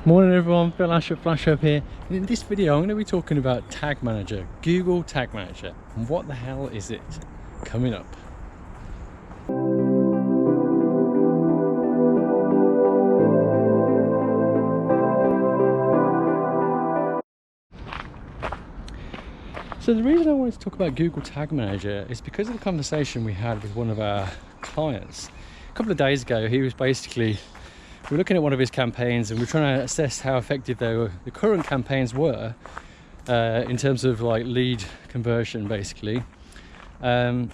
Morning everyone, Phlashweb here. And in this video I'm going to be talking about Tag Manager, Google Tag Manager. And what the hell is it? Coming up. So the reason I wanted to talk about Google Tag Manager is because of the conversation we had with one of our clients. A couple of days ago, he was basically, we're looking at one of his campaigns and we're trying to assess how effective the current campaigns were in terms of like lead conversion basically. And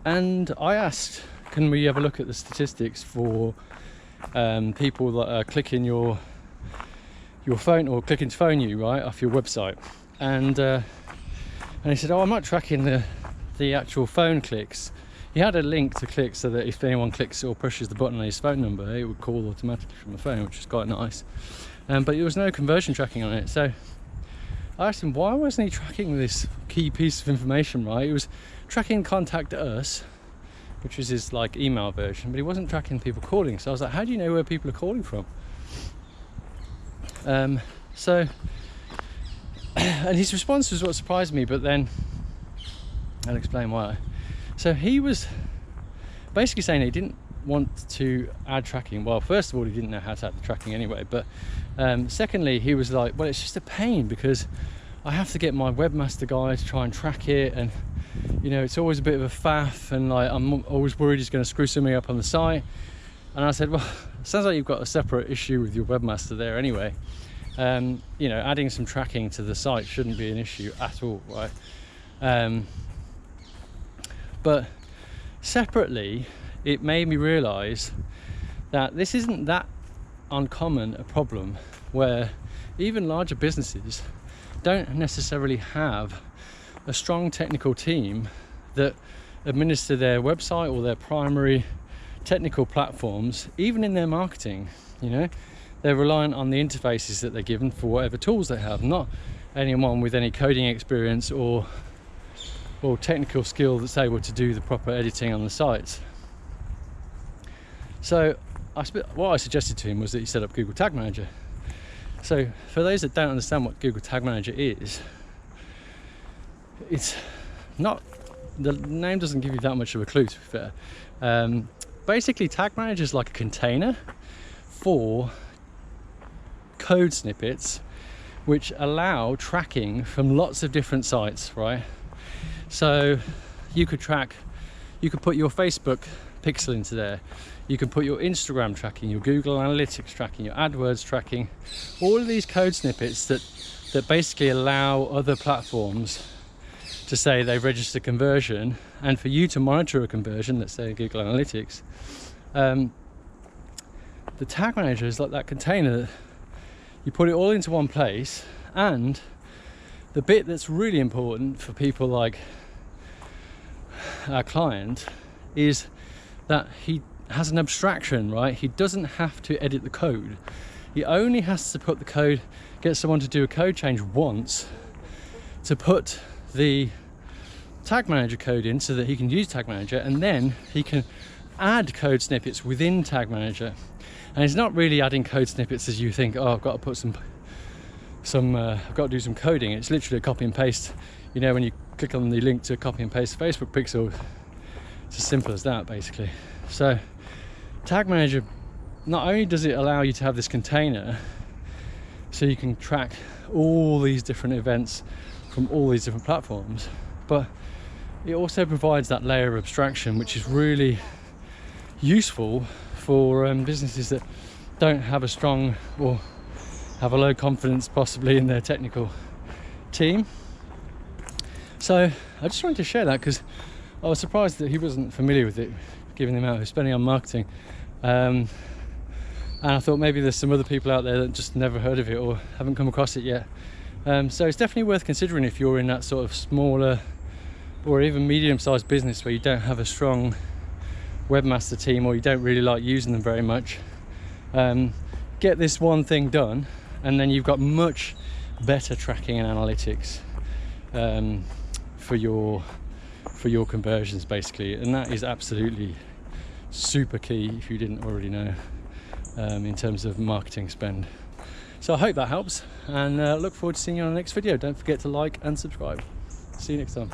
I asked, can we have a look at the statistics for people that are clicking your phone or clicking to phone you right off your website? And he said, oh, I'm not tracking the actual phone clicks. He had a link to click so that if anyone clicks or pushes the button on his phone number, it would call automatically from the phone, which is quite nice. But there was no conversion tracking on it. So I asked him, why wasn't he tracking this key piece of information, right? He was tracking contact us, which was his like email version, but he wasn't tracking people calling. So I was like, how do you know where people are calling from? And his response was what surprised me, but then I'll explain why. So he was basically saying he didn't want to add tracking. Well, first of all, he didn't know how to add the tracking anyway, but secondly, he was like, well, it's just a pain because I have to get my webmaster guy to try and track it, and you know, it's always a bit of a faff, and like I'm always worried he's going to screw something up on the site. And I said, well, it sounds like you've got a separate issue with your webmaster there anyway. You know, adding some tracking to the site shouldn't be an issue at all, right? But separately, it made me realize that this isn't that uncommon a problem where even larger businesses don't necessarily have a strong technical team that administer their website or their primary technical platforms, even in their marketing. You know, they're reliant on the interfaces that they're given for whatever tools they have, not anyone with any coding experience or technical skill that's able to do the proper editing on the sites. So what I suggested to him was that he set up Google Tag Manager. So for those that don't understand what Google Tag Manager is, it's not, the name doesn't give you that much of a clue, to be fair. Basically, Tag Manager is like a container for code snippets which allow tracking from lots of different sites, right? So you could put your Facebook pixel into there, you can put your Instagram tracking, your Google Analytics tracking, your AdWords tracking, all of these code snippets that basically allow other platforms to say they've registered conversion, and for you to monitor a conversion, let's say Google Analytics. The Tag Manager is like that container that you put it all into one place, and the bit that's really important for people like our client is that he has an abstraction, right? He doesn't have to edit the code. He only has to put the code, get someone to do a code change once to put the Tag Manager code in so that he can use Tag Manager, and then he can add code snippets within Tag Manager. And it's not really adding code snippets as you think, oh, I've got to put I've got to do some coding. It's literally a copy and paste. You know, when you click on the link to copy and paste Facebook pixel, it's as simple as that basically. So Tag Manager, not only does it allow you to have this container so you can track all these different events from all these different platforms, but it also provides that layer of abstraction which is really useful for businesses that don't have a strong or have a low confidence possibly in their technical team. So I just wanted to share that because I was surprised that he wasn't familiar with it, given the amount of spending on marketing. And I thought maybe there's some other people out there that just never heard of it or haven't come across it yet. So it's definitely worth considering if you're in that sort of smaller or even medium-sized business where you don't have a strong webmaster team or you don't really like using them very much. Get this one thing done, and then you've got much better tracking and analytics for your conversions basically, and that is absolutely super key if you didn't already know. in terms of marketing spend. So I hope that helps, and look forward to seeing you on the next video. Don't forget to like and subscribe. See you next time.